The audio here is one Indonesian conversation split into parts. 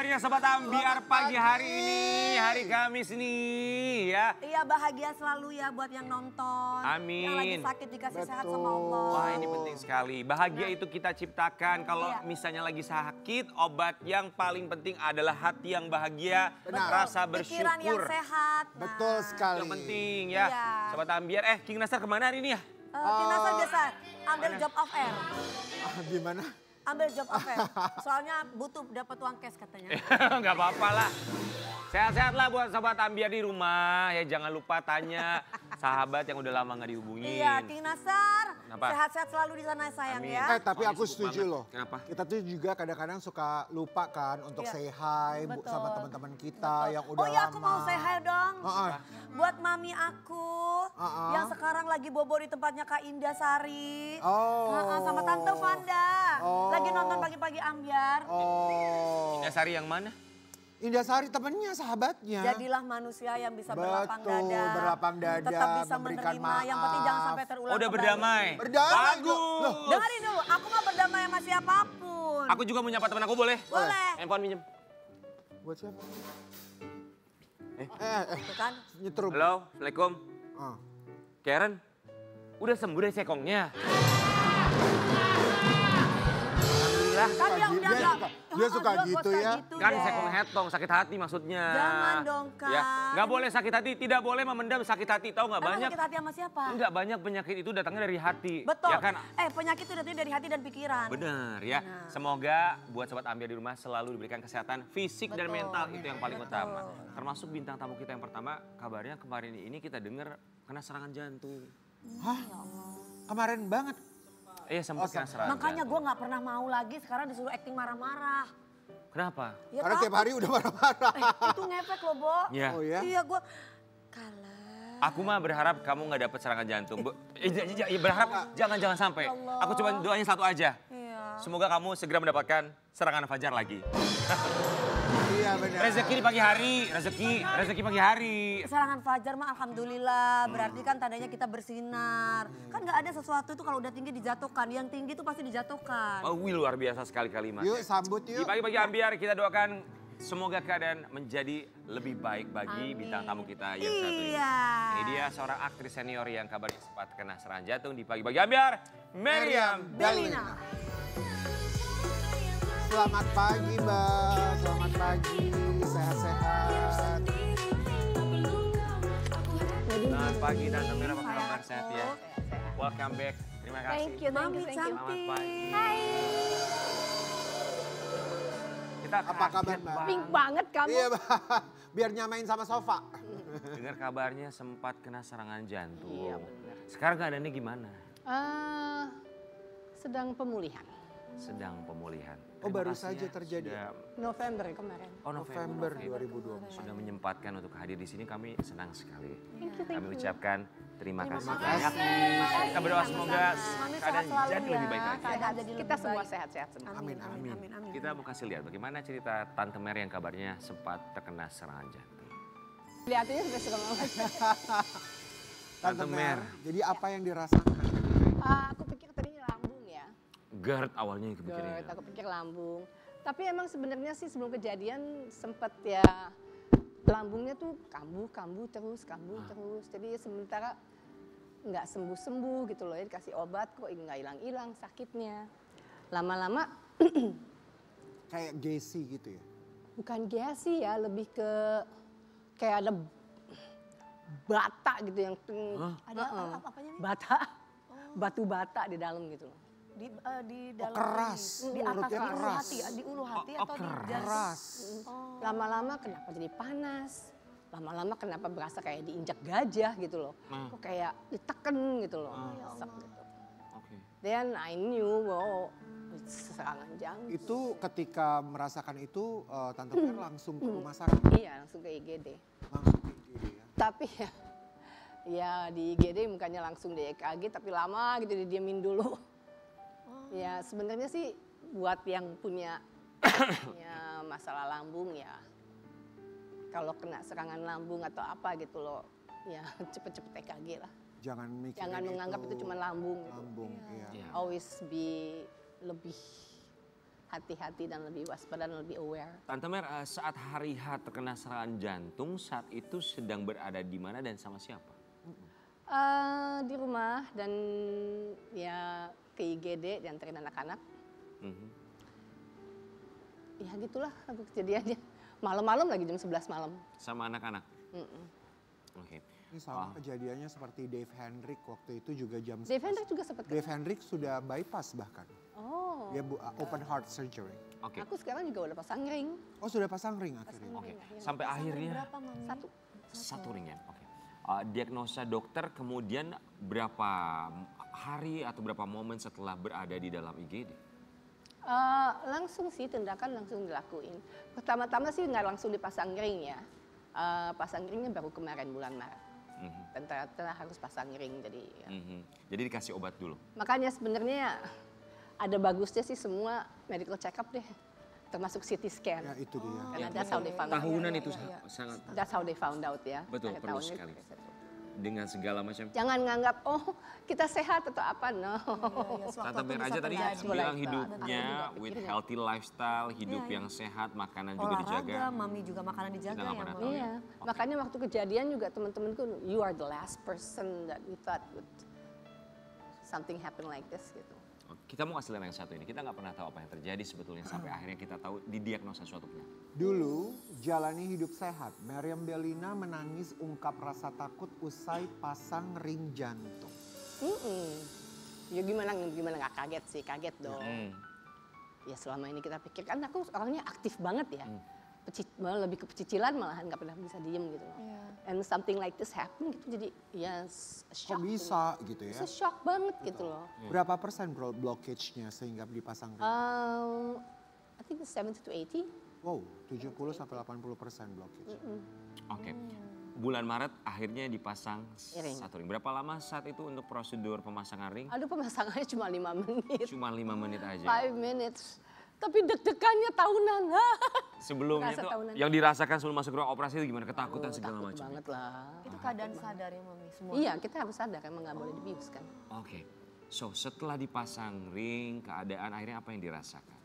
kabarnya Sobat Ambiar pagi hari ini, hari Kamis nih ya. Iya bahagia selalu ya buat yang nonton. Amin. Yang lagi sakit dikasih sehat sama Allah. Wah ini penting sekali. Bahagia itu kita ciptakan. Kalau misalnya lagi sakit, obat yang paling penting adalah hati yang bahagia, rasa bersyukur. Pikiran yang sehat. Betul sekali. Yang penting ya. Iya. Sobat Ambiar, King Nasar kemana hari ini ya? King Nasar biasa ambil job of air. Gimana? Ambil job of air. Soalnya butuh dapat uang cash katanya. Gak apa-apa lah. Sehat-sehat lah buat Sobat Ambiar di rumah. Ya jangan lupa tanya sahabat yang udah lama gak dihubungin. Iya, King Nasar. Kenapa? Sehat-sehat selalu di sana sayang Amin. ya. Tapi Oh, aku sibuk setuju banget. loh. Kenapa? Kita tuh juga kadang-kadang suka lupa kan untuk Iya. say hi Betul. sama teman-teman kita yang udah Oh iya lama. aku mau say hi dong. Heeh. Buat mami aku yang sekarang lagi bobo di tempatnya Kak Indah Sari. Oh. Sama Tante Vanda. Oh. Lagi nonton pagi-pagi Ambiar. Oh. Indah Sari yang mana? Indah Sari temennya, sahabatnya. Jadilah manusia yang bisa berlapang Betul, dada. berlapang dada, Tetap bisa memberikan menerima. Yang penting jangan sampai terulang Oh udah kembali. berdamai? Berdamai. Bagus. Loh. Dengerin dulu, aku mau berdamai sama siapapun. Aku juga mau nyapa teman aku boleh? Boleh. Handphone minjem. Buat siapa? Tuh kan. Nyetrum. Halo, Assalamualaikum. Ah. Karen, udah sembuh dari sekongnya? Alhamdulillah. Kan dia udah Dia gak. dia suka gitu ya. Kan sekong hetong, sakit hati maksudnya. Jangan dong, Kak. Ya, nggak boleh sakit hati, tidak boleh memendam sakit hati. Tahu nggak Emang banyak? sakit hati sama siapa? Enggak banyak penyakit itu datangnya dari hati. Betul. Ya kan? Penyakit itu datangnya dari hati dan pikiran. Benar ya. Semoga buat Sobat Ambiar di rumah selalu diberikan kesehatan fisik dan Betul. mental. Itu yang paling Betul. utama. Termasuk bintang tamu kita yang pertama, kabarnya kemarin ini kita dengar kena serangan jantung. Hah? Kemarin banget. Iya sempat kena serangan Makanya jantung. gue gak pernah mau lagi sekarang disuruh acting marah-marah. Kenapa? Ya, Karena tiap hari udah marah-marah. itu ngefek loh, Bo. Ya. Oh ya? Iya, gue kalah. Aku mah berharap kamu nggak dapat serangan jantung. Berharap jangan sampai. Allah. Aku cuma doanya satu aja. Iya. Semoga kamu segera mendapatkan serangan fajar lagi. Iya benar. Rezeki di pagi hari, rezeki pagi hari. Serangan fajar mah alhamdulillah. Berarti kan tandanya kita bersinar. Kan gak ada sesuatu itu kalau udah tinggi dijatuhkan. Yang tinggi itu pasti dijatuhkan. Oh, luar biasa sekali kalimat. Yuk sambut Di yuk. pagi-pagi Ambiar kita doakan semoga keadaan menjadi lebih baik bagi bintang tamu kita yang satu ini. Iya. Ini dia seorang aktris senior yang kabarnya sempat kena serangan jantung di pagi-pagi Ambiar, Meriam Bellina. Selamat pagi Mbak, selamat pagi, sehat-sehat. Selamat pagi Tante Mera, apa kabar? Sehat ya? Welcome back, terima kasih. Thank you, Mami thank you. Selamat cantik. pagi. Hai, Kita Apa kaget kabar, Mbak? banget. pink banget kamu. Iya Mbak, biar nyamain sama sofa. Dengar kabarnya sempat kena serangan jantung. Iya, benar. Sekarang keadaannya gimana? Sedang pemulihan. Sedang pemulihan. Oh, Terima baru kasih saja ya, terjadi. sudah- November kemarin. Oh, November Oke. 2020. Sudah menyempatkan untuk hadir di sini, kami senang sekali. Thank you, thank Kami you. ucapkan terima kasih Terima banyak. kasih. Kita berdoa semoga Mami sehat keadaan selalu jadi ya. lebih baik lagi. Keadaan jadi Kita lebih semua baik. sehat-sehat semua. Amin, amin. Amin. Kita mau kasih lihat bagaimana cerita Tante Mer yang kabarnya sempat terkena serangan jantung. Lihatinnya sudah serem banget. Tante Mer. Jadi apa yang dirasakan? Aku pikir tadinya lambung ya. GERD awalnya yang kepikiran. GERD, aku pikir lambung. Tapi emang sebenarnya sih sebelum kejadian sempat ya lambungnya tuh kambuh terus. Jadi sementara nggak sembuh-sembuh gitu loh ya, dikasih obat kok nggak hilang-hilang sakitnya. Lama-lama Kayak Gacy gitu ya? bukan gassy ya, lebih ke kayak ada bata gitu yang Ada apanya nih? bata, batu bata di dalam gitu loh. Di dalam keras. di atas Mulutnya di ulu keras. hati, di ulu hati atau di Keras. Lama-lama kenapa jadi panas? Lama-lama kenapa berasa kayak diinjak gajah gitu loh. Kok kayak diteken gitu loh. Sek gitu. Oke. Then I knew wow, serangan jantung. Itu ketika merasakan itu, Tante Mer langsung ke rumah sakit, Iya langsung ke IGD. langsung ke IGD ya? Tapi ya di IGD mukanya langsung di EKG tapi lama gitu didiemin dulu. Ya sebenarnya sih buat yang punya masalah lambung ya kalau kena serangan lambung atau apa gitu loh ya cepet-cepet EKG lah. Jangan mikirin Jangan menganggap itu cuma lambung gitu. Lambung, iya. Iya. Always be lebih hati-hati dan lebih waspada dan lebih aware. Tante Mer, saat hari H terkena serangan jantung, saat itu sedang berada di mana dan sama siapa? Di rumah dan ya ke IGD diantarin anak-anak. Ya gitulah aku kejadiannya. Malam-malam lagi jam 11 malam. Sama anak-anak? Oke. Ini sama kejadiannya seperti Dave Hendrick waktu itu juga jam Dave Hendrick juga sempat Dave Hendrick sudah bypass bahkan. Oh. Dia open heart surgery. Oke. Aku sekarang juga udah pasang ring. Oh sudah pasang ring akhirnya. Oke. Sampai akhirnya Berapa Mami? satu ring ya. Oke. Diagnosa dokter kemudian berapa hari atau berapa momen setelah berada di dalam IGD? Langsung sih tindakan langsung dilakuin. Pertama-tama sih nggak langsung dipasang ring ya. Pasang ringnya baru kemarin bulan Maret. Dan ternyata harus pasang ring jadi. Ya. Jadi dikasih obat dulu. Makanya sebenarnya ada bagusnya sih semua medical check up deh. Termasuk CT scan. Ya itu dia. Karena that's how they found out. Tahunan itu sangat That's how they found out ya. betul, Akhir perlu tahun sekali. itu. Dengan segala macam. Jangan nganggap oh kita sehat atau apa, no. Tante Mer aja tadi terjadi. bilang Lifestyle. hidupnya Ada with juga healthy lifestyle, hidup yang sehat, makanan juga dijaga. Olahraga, Mami juga makanan dijaga Kita nggak ya pernah Mami. tahu. Iya, makanya waktu kejadian juga teman-temanku, you are the last person that we thought would something happen like this gitu. Kita mau kasih lihat yang satu ini, kita nggak pernah tahu apa yang terjadi sebetulnya sampai akhirnya kita tahu didiagnosa suatu penyakit. Dulu jalani hidup sehat, Meriam Bellina menangis ungkap rasa takut usai pasang ring jantung. Ya gimana nggak kaget sih, kaget dong. Ya selama ini kita pikir kan aku orangnya aktif banget ya. Lebih ke pecicilan malahan nggak pernah bisa diem gitu. And something like this happen gitu jadi ya shock. Kok bisa gitu ya? Bisa shock banget gitu loh. Berapa persen blockage-nya sehingga dipasang ring? I think 70 to 80. Wow, 70 sampai 80% blockage. Oke. Bulan Maret akhirnya dipasang Ring. satu ring. Berapa lama saat itu untuk prosedur pemasangan ring? Aduh pemasangannya cuma 5 menit. Cuma 5 menit aja. 5 minutes. Tapi deg-degannya tahunan. Sebelumnya Rasa itu tahunan. yang dirasakan sebelum masuk ruang operasi itu gimana? Ketakutan segala Takut macam. banget lah. Itu keadaan sadar ya Mami semua. Iya kita harus sadar emang nggak boleh dibius kan. Oke. So setelah dipasang ring, keadaan akhirnya apa yang dirasakan?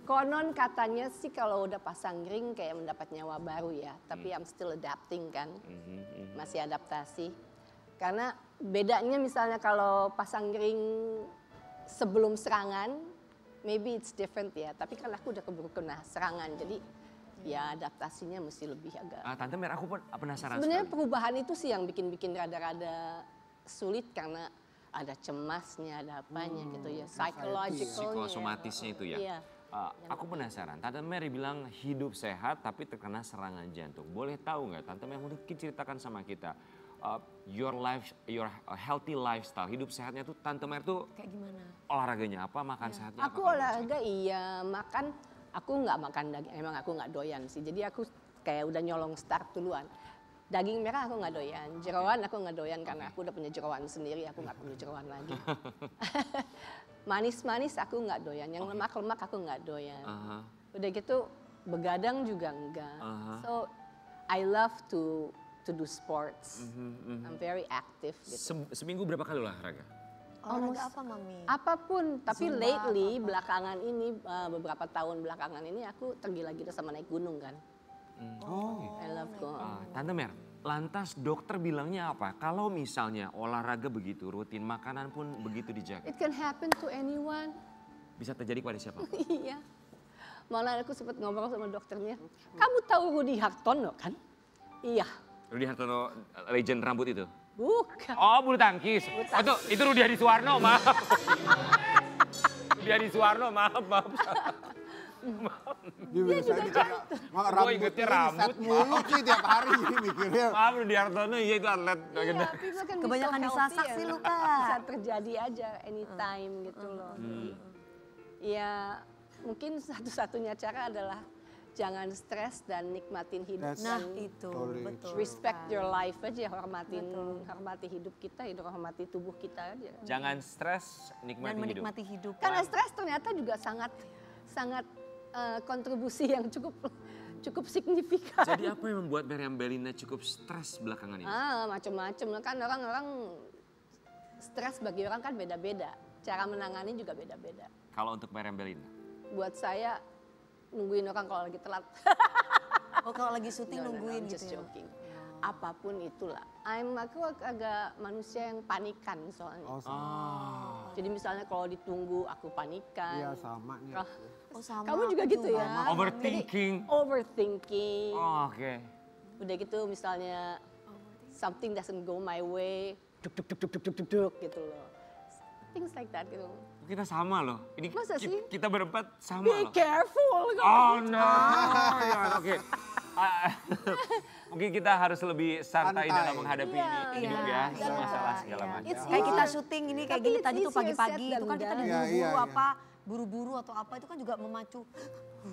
Konon katanya sih kalau udah pasang ring kayak mendapat nyawa baru ya. Tapi I'm still adapting kan. Masih adaptasi. Karena bedanya misalnya kalau pasang ring sebelum serangan, maybe it's different ya. Tapi kan aku udah keburu kena serangan. Jadi ya adaptasinya mesti lebih agak. Tante Mer, aku pun penasaran Sebenarnya sekali. perubahan itu sih yang bikin rada-rada sulit karena ada cemasnya, ada apanya gitu ya. Psychological. Psikosomatisnya itu ya. Iya. Aku penasaran, Tante Mary bilang hidup sehat tapi terkena serangan jantung. Boleh tahu nggak, Tante Mary mungkin ceritakan sama kita, your healthy lifestyle, hidup sehatnya tuh Tante Mary tuh Kayak gimana? olahraganya apa, makan sehatnya apa? Aku olahraga iya, makan aku nggak makan daging, emang aku nggak doyan sih. Jadi aku kayak udah nyolong start duluan. Daging merah aku nggak doyan, jeroan aku nggak doyan karena aku udah punya jeroan sendiri, aku nggak perlu jeroan lagi. Manis-manis aku nggak doyan, yang lemak-lemak aku nggak doyan. Udah gitu begadang juga enggak. So I love to do sports. I'm very active gitu. Seminggu berapa kali olahraga? Olahraga apa Mami? Apapun, tapi Zumba, lately apa-apa. belakangan ini beberapa tahun belakangan ini aku tergila-gila sama naik gunung kan. I love go. Tante Mer, lantas dokter bilangnya apa? Kalau misalnya olahraga begitu rutin, makanan pun begitu dijaga, It can happen to anyone. bisa terjadi pada siapa? Iya. Malah aku sempat ngobrol sama dokternya. Kamu tahu Rudy Hartono kan? Iya. Rudy Hartono, legend rambut itu? Bukan. Oh, bulu tangkis. Oh, itu Rudy Hadi Suwarno, maaf. Rudy Hadi Suwarno, maaf. Dia bisa Gua rambut ingetnya ini rambut, set mulu sih tiap hari ini mikirnya. Maaf, Rudy Hartono, iya itu atlet. Iya, people can be Kebanyakan so disasak healthy sih and lu, Kak. Bisa terjadi aja anytime gitu loh. Jadi, ya mungkin satu-satunya cara adalah jangan stres dan nikmatin hidup. That's Nah dan itu, totally betul. true. respect your life aja, hormati hidup kita, hormati tubuh kita aja. Jangan stres, Dan nikmati hidup. menikmati hidup. Karena stres ternyata juga sangat kontribusi yang cukup signifikan. Jadi apa yang membuat Meriam Bellina cukup stres belakangan ini? Macam-macam kan orang-orang stres bagi orang kan beda-beda. Cara menangani juga beda-beda. Kalau untuk Meriam Bellina? buat saya nungguin orang kalau lagi telat. Oh kalau lagi syuting No, nungguin I'm just gitu ya? joking. Apapun itulah. Aku agak manusia yang panikan soalnya. Oh, sama. Jadi misalnya kalau ditunggu aku panikan. Iya sama nih. Ah, Oh sama. Kamu juga aku gitu ya? Overthinking. Overthinking. Oh, oke. Udah gitu misalnya something doesn't go my way, duk gitu loh. Things like that gitu. Kita sama loh. Ini Masa sih? kita berempat sama Be loh. careful. Oh no. Jangan, oke. Ah, mungkin kita harus lebih santai Santai. dalam menghadapi Iya, ini hidup iya, ya, iya, masalah segala iya. macam. It's Kayak kita hard. syuting ini kayak Tapi gini it's tadi tuh easier pagi-pagi said itu kan than kita done. Iya, buru-buru iya, iya. apa buru-buru atau apa itu kan juga memacu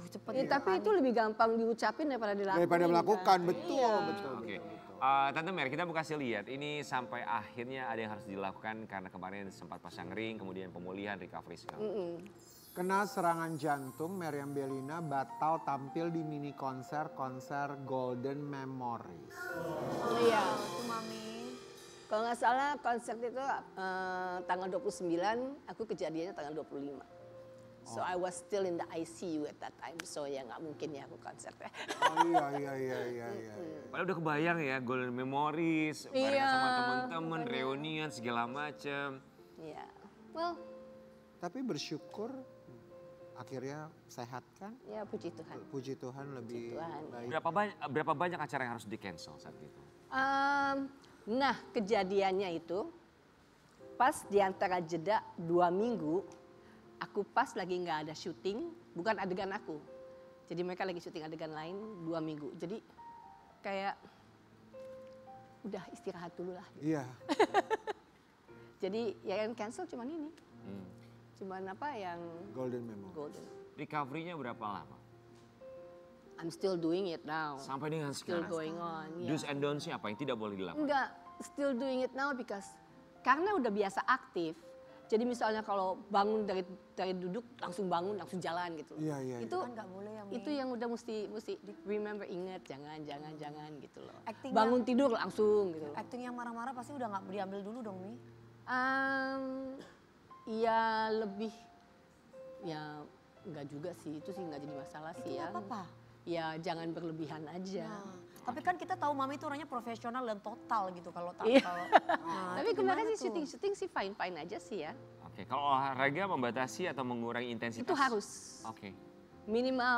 cepet Ya, gitu tapi kan. itu lebih gampang diucapin daripada dilakukan. Daripada melakukan, kan. betul, Iya. betul. Oke. Tante Mer, kita mau kasih lihat ini sampai akhirnya ada yang harus dilakukan karena kemarin sempat pasang ring, kemudian pemulihan, recovery segala. Kena serangan jantung, Meriam Bellina batal tampil di mini konser Golden Memories. Iya. Itu mami. Kalau nggak salah konser itu tanggal 29, aku kejadiannya tanggal 25. So I was still in the ICU at that time, so ya nggak mungkin ya aku konsernya. Oh iya. Padahal udah kebayang ya, Golden Memories, bareng Iya, sama temen-temen, reunian segala macem. Iya. Well, Tapi bersyukur akhirnya sehat kan? ya puji Tuhan. Puji Tuhan lebih Tuhan, baik. Berapa banyak acara yang harus di cancel saat itu? Nah kejadiannya itu pas di antara jeda 2 minggu, aku pas lagi nggak ada syuting, bukan adegan aku. Jadi mereka lagi syuting adegan lain 2 minggu. Jadi kayak udah istirahat dulu lah. Iya. Jadi ya yang cancel cuman ini. Cuman apa yang Golden Memories. golden. Recovery-nya berapa lama? I'm still doing it now. Sampai dengan Still sekarang. going on. Do's ya. and don'ts-nya apa yang tidak boleh dilakukan? Enggak, still doing it now because karena udah biasa aktif. Jadi misalnya kalau bangun dari duduk langsung bangun, langsung jalan gitu. Iya. Itu Kan nggak boleh ya, Mi. itu yang udah mesti remember, ingat, jangan gitu loh. Acting Bangun tidur langsung gitu. Acting yang marah-marah pasti udah nggak diambil dulu dong Mi. Ya lebih ya enggak juga sih, itu sih enggak jadi masalah Itu sih ya. nggak apa-apa. Ya jangan berlebihan aja. Nah, tapi kan kita tahu Mami itu orangnya profesional dan total gitu kalau Iya. kalau. Nah, Tapi itu kemarin gimana sih tuh? syuting sih fine aja sih ya. Oke, kalau olahraga membatasi atau mengurangi intensitas? Itu harus. Oke, Minimal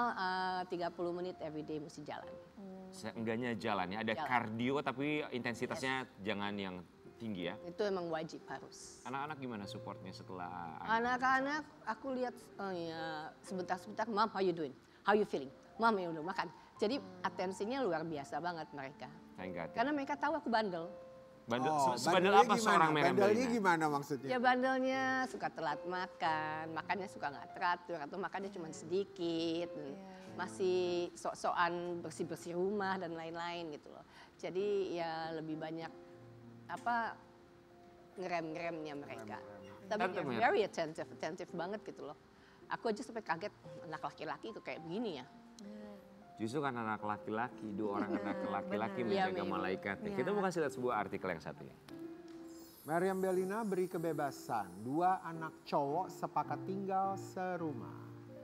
30 menit everyday mesti jalan. seenggaknya jalan ya. Ada Jalan. kardio tapi intensitasnya jangan yang tinggi ya. Itu emang wajib harus. Anak-anak gimana supportnya setelah? Anak-anak aku lihat ya sebentar-sebentar, Mom how you doing? How you feeling? Mom ya udah makan. Jadi atensinya luar biasa banget mereka. Thank God. Karena mereka tahu aku bandel. Bandel, Oh, sebandel bandelnya apa gimana? seorang Meriam Bandelnya Bellina? gimana maksudnya? Ya bandelnya suka telat makan, makannya suka nggak teratur atau makannya cuma sedikit, dan masih sok-sokan bersih-bersih rumah dan lain-lain gitu loh. Jadi ya lebih banyak apa ngerem-ngeremnya mereka. Tapi Tante they're Mer. very attentive banget gitu loh. Aku aja sampai kaget anak laki-laki itu kayak begini ya. Justru kan anak laki-laki, 2 orang anak laki-laki benar. menjaga Iya, maybe. malaikatnya. Kita mau kasih lihat sebuah artikel yang satu ya. Meriam Bellina beri kebebasan, 2 anak cowok sepakat tinggal serumah.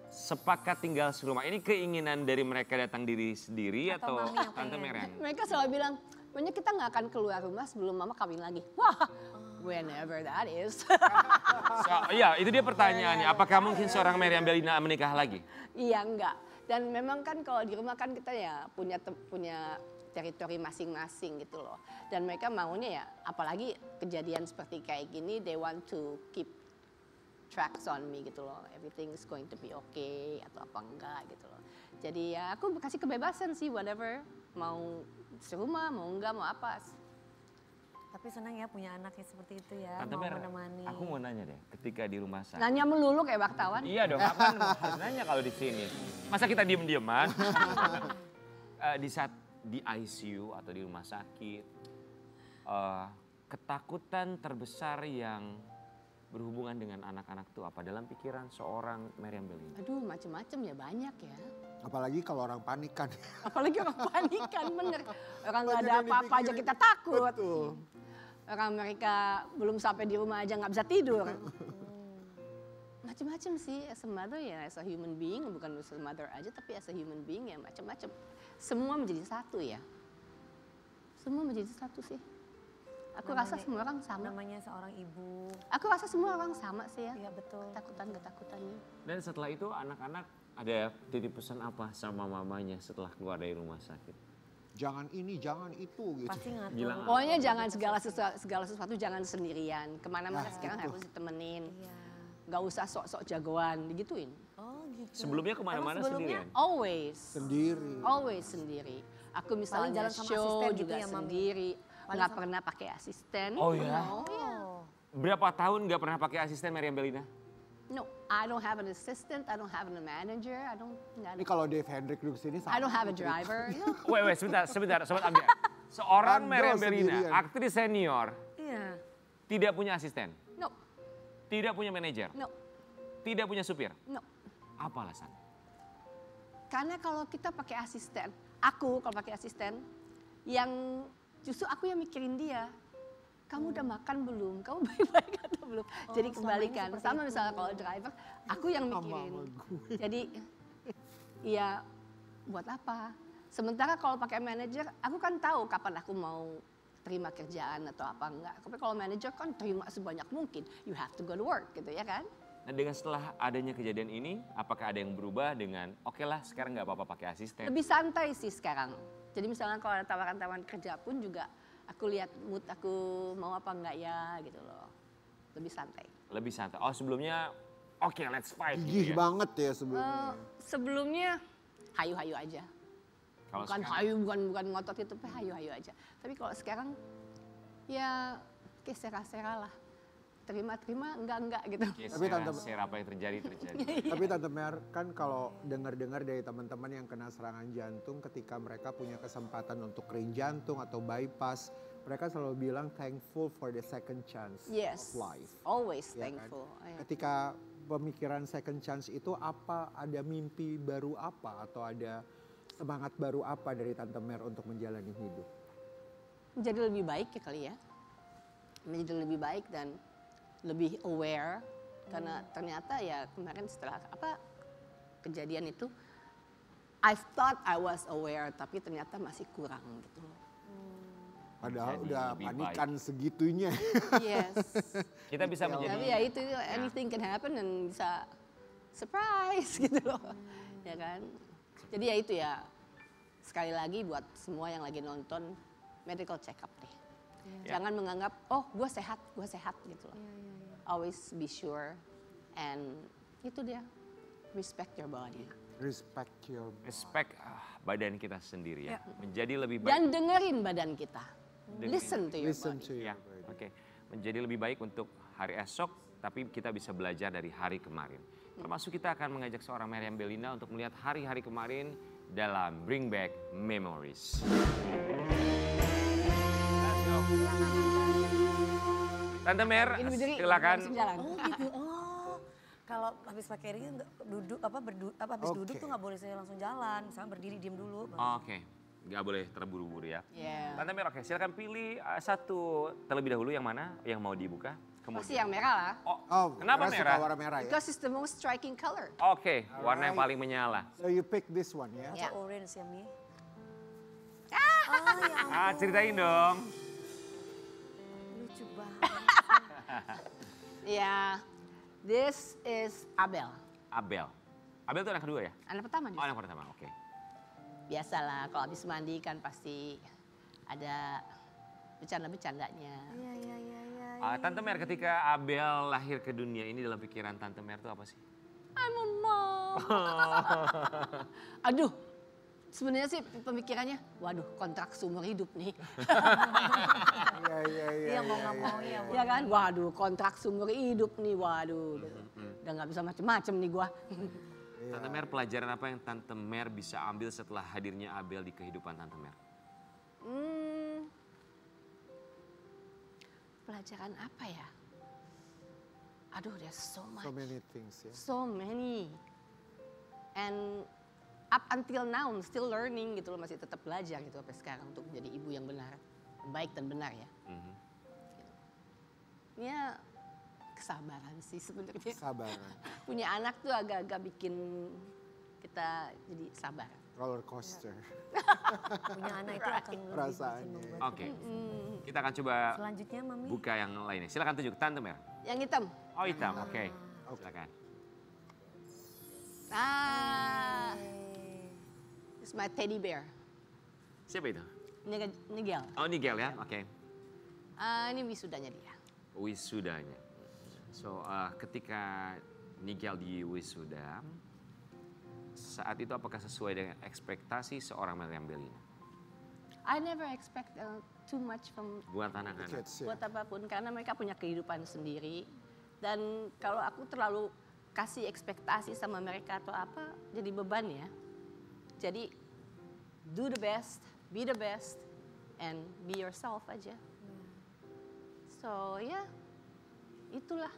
Sepakat tinggal serumah. Ini keinginan dari mereka datang diri sendiri Atau atau Mami yang Tante pengen? Meriam? Mereka selalu bilang, pokoknya kita nggak akan keluar rumah sebelum mama kawin lagi. Wah, whenever that is. Iya, itu dia pertanyaannya. Apakah mungkin seorang Meriam Bellina menikah lagi? Iya enggak. Dan memang kan kalau di rumah kan kita ya punya teritori masing-masing gitu loh. Dan mereka maunya ya apalagi kejadian seperti kayak gini, they want to keep tracks on me gitu loh. Everything is going to be okay atau apa enggak gitu loh. Jadi ya aku kasih kebebasan sih whatever. Mau serumah, mau enggak, mau apa. Tapi senang ya punya anaknya seperti itu ya, Tante mau Mer, menemani. aku mau nanya deh, ketika di rumah sakit. Nanya melulu kayak wartawan. Iya dong, kapan harus nanya kalau di sini? Masa kita diem-dieman? Di saat di ICU atau di rumah sakit, ketakutan terbesar yang berhubungan dengan anak-anak itu apa dalam pikiran seorang Meriam Bellina? Aduh macem-macem ya banyak ya. Apalagi kalau orang panik kan. Apalagi orang panikan bener. Orang nggak Banyak ada yang apa-apa aja dipikirin. kita takut. Betul. Orang mereka belum sampai di rumah aja nggak bisa tidur. Macam-macam sih, as a mother ya, as a human being, bukan as a mother aja, tapi as a human being ya macam-macam. Semua menjadi satu ya. Semua menjadi satu sih. Aku rasa semua orang sama. Namanya seorang ibu. Aku rasa semua orang sama sih ya. Iya betul. Ketakutannya. Dan setelah itu anak-anak ada titip pesan apa sama mamanya setelah keluar dari rumah sakit? Jangan ini, jangan itu gitu. Pasti ngatur. Bilang Pokoknya jangan segala sesuatu jangan sendirian. Kemana-mana sekarang harus ditemenin. Iya. Gak usah sok-sok jagoan, digituin. Oh gitu. sebelumnya kemana-mana Emang sebelumnya? sendirian? Always. Sendiri. Always sendiri. Aku misalnya jalan sama show asisten gitu juga ya, Mami? sendiri. Paling Nggak sama- pernah pakai asisten. Oh ya? Oh iya. Berapa tahun nggak pernah pakai asisten Meriam Bellina? No, I don't have an assistant. I don't have a manager. Nggak Ini ada. kalau Dave Hendrik duduk sini I don't have a driver. No. Wait, sebentar, Sobat Ambiar. Seorang Anda Meriam Bellina, sendirian. aktris senior, Iya. tidak punya asisten, No, tidak punya manajer, no, tidak punya supir. no. Apa alasan? Karena kalau kita pakai asisten, aku kalau pakai asisten, yang justru aku yang mikirin dia. Kamu udah makan belum? Kamu baik-baik atau belum? Jadi selama ini kebalikan. seperti Sama itu. misalnya kalau driver, aku yang mikirin. Jadi, ya buat apa? Sementara kalau pakai manajer, aku kan tahu kapan aku mau terima kerjaan atau apa enggak. Tapi kalau manajer kan terima sebanyak mungkin. You have to go to work gitu ya kan? Nah dengan setelah adanya kejadian ini, apakah ada yang berubah dengan oke lah sekarang nggak apa-apa pakai asisten? Lebih santai sih sekarang. Jadi misalnya kalau ada tawaran-tawaran kerja pun juga aku lihat mood aku mau apa enggak ya gitu loh. Lebih santai. Lebih santai. Oh sebelumnya oke let's fight Gigih gitu ya. banget ya sebelumnya. Sebelumnya hayu-hayu aja. Kalau Bukan sekarang- hayu, bukan ngotot itu, tapi hayu-hayu aja. Tapi kalau sekarang ya kayak sera-sera lah. Terima-terima, enggak gitu. Oke, Tapi Tante- share apa yang terjadi. Tapi Tante Mer kan kalau dengar-dengar dari teman-teman yang kena serangan jantung ketika mereka punya kesempatan untuk ring jantung atau bypass, mereka selalu bilang thankful for the second chance Yes, of life. always Ya kan? thankful. Iya. Ketika pemikiran second chance itu apa, ada mimpi baru apa atau ada semangat baru apa dari Tante Mer untuk menjalani hidup? Menjadi lebih baik ya kali ya. Menjadi lebih baik dan lebih aware. Karena ternyata ya kemarin setelah kejadian itu, I thought I was aware tapi ternyata masih kurang gitu. Padahal Jadi udah lebih panikan segitunya. Yes. Kita bisa Tapi menjadi ya itu anything can happen dan bisa surprise gitu loh. Ya kan? Jadi ya itu ya sekali lagi buat semua yang lagi nonton medical check up deh. Ya. Jangan menganggap oh gue sehat gitu loh. Always be sure and itu dia respect your body. Respect your respect badan kita sendiri ya. Ya. Menjadi lebih baik. Dan dengerin badan kita. Dengerin. Listen to your listen body. to your Ya, body. oke. Menjadi lebih baik untuk hari esok, tapi kita bisa belajar dari hari kemarin. Termasuk kita akan mengajak seorang Meriam Bellina untuk melihat hari-hari kemarin dalam Bring Back Memories. Let's go. Tante Mer, Ini berdiri, silakan. langsung jalan. Oh gitu. Oh. Kalau habis pakai ring nggak duduk habis duduk Oke. tuh nggak boleh saya langsung jalan. Misalnya berdiri diam dulu. Oke, nggak boleh terburu-buru ya. Yeah. Tante Mer, oke, silakan pilih satu terlebih dahulu yang mana yang mau dibuka. Pasti yang merah lah. Oh, Kenapa Mer suka merah? warna merah ya? Because it's the most striking color. Oke, warna yang paling menyala. So you pick this one ya? Atau Ya. orange ya Mi. Ceritain dong. Lucu banget. Yeah, this is Abel. Abel. Abel itu anak kedua ya? Anak pertama Oh, juga. anak pertama, oke. Biasalah kalau habis mandi kan pasti ada bercanda-bercandanya. Iya iya iya iya. Tante Mer, ketika Abel lahir ke dunia ini dalam pikiran Tante Mer itu apa sih? I'm a mom. Aduh, sebenarnya sih pemikirannya, waduh kontrak seumur hidup nih. Iya, iya, iya. Iya mau nggak mau ya. Ya kan, waduh kontrak seumur hidup nih, waduh. Udah nggak bisa macem-macem nih gua. Tante Mer, pelajaran apa yang Tante Mer bisa ambil setelah hadirnya Abel di kehidupan Tante Mer? Pelajaran apa ya? Aduh, there's so much. So many things ya. So many. And up until now, I'm still learning gitu loh, masih tetap belajar gitu sampai sekarang untuk menjadi ibu yang benar, baik dan benar ya. Mhm. Ya, kesabaran sih sebenarnya. Sabaran. Punya anak tuh agak-agak bikin kita jadi sabar. Roller coaster. Punya anak itu akan lebih Perasaannya. membuat Oke, kita- kita akan coba Selanjutnya Mami. buka yang lainnya. Silakan tunjuk Tante Mer. Yang hitam. Oh hitam, oke. Silakan. Ah, it's my teddy bear. Siapa itu? Nigel. Oh Nigel ya, oke. Ini wisudanya dia. Wisudanya. So ketika Nigel di wisuda, saat itu apakah sesuai dengan ekspektasi seorang Meriam Bellina? I never expect too much from Buat anak-anak. Kids, ya. buat apapun karena mereka punya kehidupan sendiri. Dan kalau aku terlalu kasih ekspektasi sama mereka atau apa, jadi beban ya. Jadi do the best, be the best, and be yourself aja. So ya, itulah.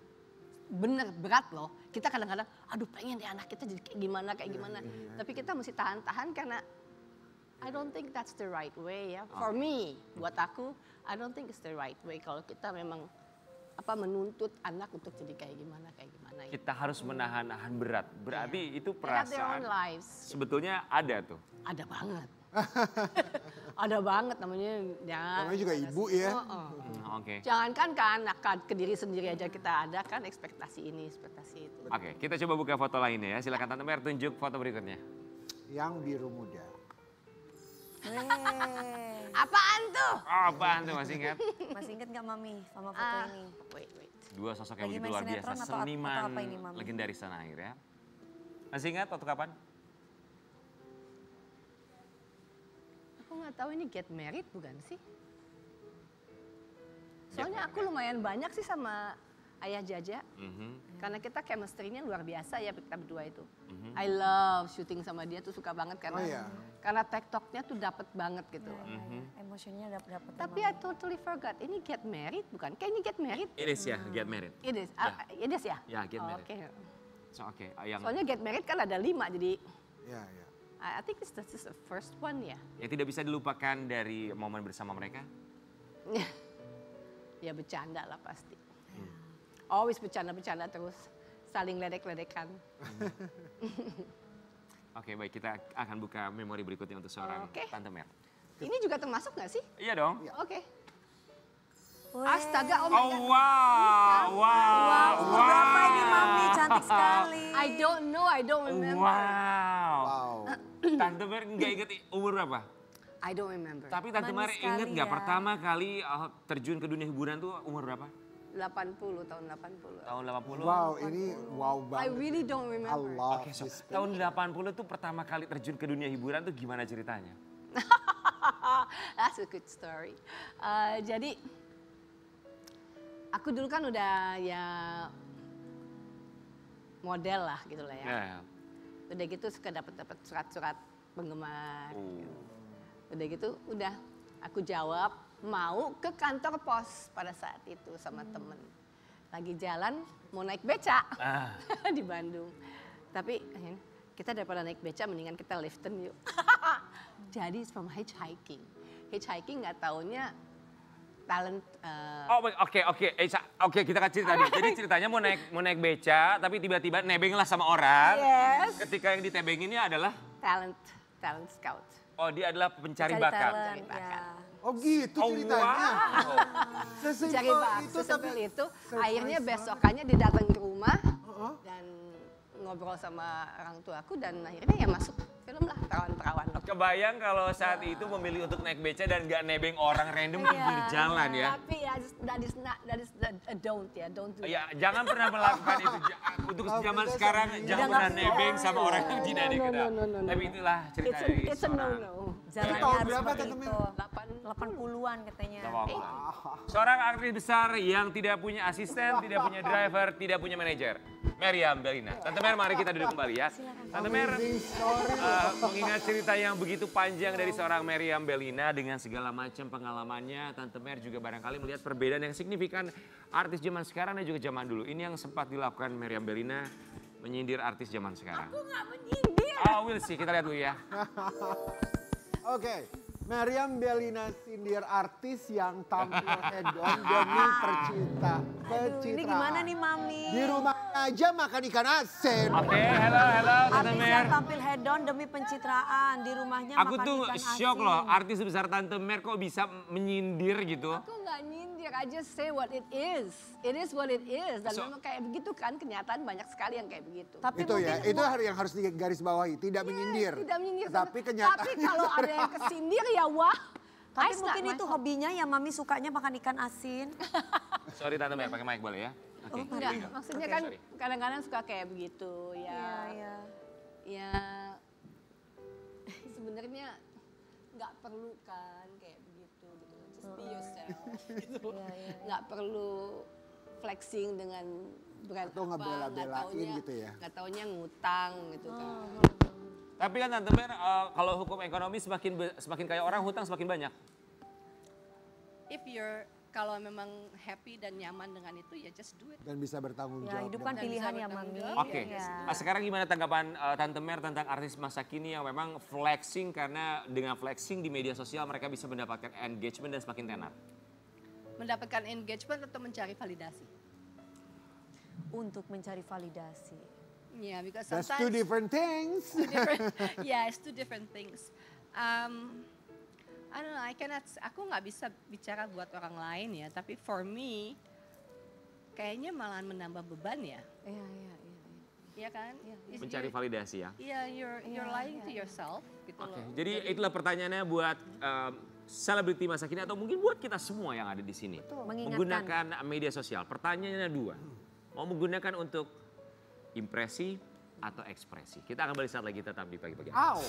Bener berat loh. Kita kadang-kadang, aduh pengen deh anak kita jadi kayak gimana. Tapi kita mesti tahan-tahan karena I don't think that's the right way ya. For me, buat aku, I don't think it's the right way kalau kita memang menuntut anak untuk jadi kayak gimana. Ya. Kita harus menahan-nahan berat. Berarti itu They have their own perasaan lives. sebetulnya ada tuh. Ada banget. Ada banget namanya. Ya, Namanya juga ibu ya. Oke. Jangankan ke anak, ke diri sendiri aja kita ada kan ekspektasi ini, ekspektasi itu. Oke, kita coba buka foto lainnya ya. Silakan Tante Mer tunjuk foto berikutnya. Yang biru muda. Apaan tuh? Oh, apaan tuh masih ingat? Masih inget nggak Mami sama foto ini? Wait. Dua sosok yang Lagi begitu main luar biasa, sinetron atau seniman apa ini, Mami? legendaris tanah air ya. Masih ingat waktu kapan? Aku nggak tahu ini get married bukan sih? Soalnya aku lumayan banyak sih sama Ayah Jaja. Karena kita chemistry-nya luar biasa ya kita berdua itu. I love syuting sama dia tuh suka banget karena Oh, iya. karena TikTok-nya tuh dapet banget gitu. Emosinya dapet Tapi I totally forgot. Ini get married bukan? Kayak ini get married. It is ya, get married. It is. It is ya? Ya, get married. Oke. So, oke, yang Soalnya get married kan ada 5 jadi Ya, ya. I think this is the first one ya. yang tidak bisa dilupakan dari momen bersama mereka. Ya bercanda lah pasti. Always bercanda-bercanda terus. Saling ledek-ledekan. Oke, baik, kita akan buka memori berikutnya untuk seorang Oke. Tante Mer. Ini juga termasuk gak sih? Iya dong. Oke. Astaga, oh my Oh God. wow, Berapa ini Mami? Cantik sekali. I don't know, I don't remember. Wow. Wow. Tante Mer nggak inget umur berapa? I don't remember. Tapi Tante Manis Mer inget sekali nggak ya. pertama kali terjun ke dunia hiburan tuh umur berapa? 80, tahun 80. Tahun 80? Wow, ini wow I banget. really don't I remember. love Oke, so, this. tahun 80 tuh pertama kali terjun ke dunia hiburan tuh gimana ceritanya? That's a good story. Jadi, aku dulu kan udah ya model lah gitu lah ya. Ya. Udah gitu suka dapat surat-surat penggemar. Oh. Udah gitu, udah aku jawab mau ke kantor pos pada saat itu sama temen. Lagi jalan mau naik beca di Bandung. Tapi kita daripada naik beca mendingan kita liften yuk. Jadi from hitchhiking. Hitchhiking nggak taunya talent. Oh, oke, kita kan cerita nih. Jadi ceritanya mau naik beca, tapi tiba-tiba nebeng lah sama orang. Yes. Ketika yang ditebenginnya adalah, Talent scout. oh dia adalah pencari Cari bakat. talent, Cari bakat. ya. Oh gitu Oh ceritanya. wow. Cari bakat. Sesimpel itu. surprise Akhirnya banget. besokannya dia datang ke rumah dan ngobrol sama orang tuaku dan akhirnya ya masuk film lah Perawan-Perawan. Kebayang kalau saat itu memilih untuk naik beca dan gak nebeng orang random di pinggir jalan ya. Tapi ya that is a don't do Ya, jangan pernah melakukan itu. Untuk zaman sekarang jangan pernah nebeng sama orang yang tidak dikenal. no. Tapi itulah cerita dari It's a seorang. no. Jalannya tahun harus berapa, seperti Tante itu. Mer? 80-an katanya. Seorang aktris besar yang tidak punya asisten, tidak punya driver, tidak punya manajer. Meriam Bellina. Tante Mer, mari kita duduk kembali ya. Tante Mer, mengingat cerita yang begitu panjang dari seorang Meriam Bellina dengan segala macam pengalamannya, Tante Mer juga barangkali melihat perbedaan yang signifikan artis zaman sekarang dan juga zaman dulu. Ini yang sempat dilakukan Meriam Bellina menyindir artis zaman sekarang. Aku nggak menyindir. Oh, we'll see. Kita lihat dulu ya. Oke, Meriam Bellina sindir artis yang tampil hedon demi pecinta. Aduh, ini gimana nih Mami? Di rumah aja makan ikan asin. Oke, halo Tante Artis Mer. yang tampil hedon demi pencitraan, di rumahnya Aku makan tuh ikan shock asin. loh, artis sebesar Tante Mer kok bisa menyindir gitu. Aku nggak nyindir, I just say what it is. It is what it is. Dan So- memang kayak begitu kan, kenyataan banyak sekali yang kayak begitu. Tapi Itu ya, mungkin itu yang harus digarisbawahi, tidak menyindir. Tidak menyindir. Tapi kenyataan. Tapi kalau ada yang kesindir ya wah. Tapi It's mungkin not my itu fault. hobinya ya Mami sukanya makan ikan asin. Sorry Tante Mer, pakai mic boleh ya? Oke. Enggak, maksudnya Oke, kan sorry. kadang-kadang suka kayak begitu ya. Iya. Ya sebenarnya nggak perlu kan kayak begitu gitu. Just be yourself gitu. Iya. Nggak perlu flexing dengan brand Atau apa, ngebela-belain gitu ya. Nggak taunya ngutang gitu kan. Tapi kan Tante Mer, kalau hukum ekonomi semakin kaya orang, hutang semakin banyak. If you're kalau memang happy dan nyaman dengan itu ya just do it. Dan bisa bertanggung Ya jawab. hidup kan Dan pilihan bisa ya bertanggung Mami. jawab. Oke, Iya. sekarang gimana tanggapan Tante Mer tentang artis masa kini yang memang flexing karena dengan flexing di media sosial mereka bisa mendapatkan engagement dan semakin tenar. Mendapatkan engagement atau mencari validasi. Untuk mencari validasi. Yeah, because That's sometimes two different things. yeah, it's two different things. I don't know, aku nggak bisa bicara buat orang lain ya, tapi for me, kayaknya malahan menambah beban ya, Iya. iya kan? Mencari validasi ya. Iya, you're lying to yourself gitu Oke, loh. jadi itulah pertanyaannya buat selebriti masa kini atau mungkin buat kita semua yang ada di sini. Mengingatkan. Menggunakan media sosial. Pertanyaannya dua. Mau menggunakan untuk impresi atau ekspresi? Kita akan balik saat lagi tetap di pagi-pagi. Ow.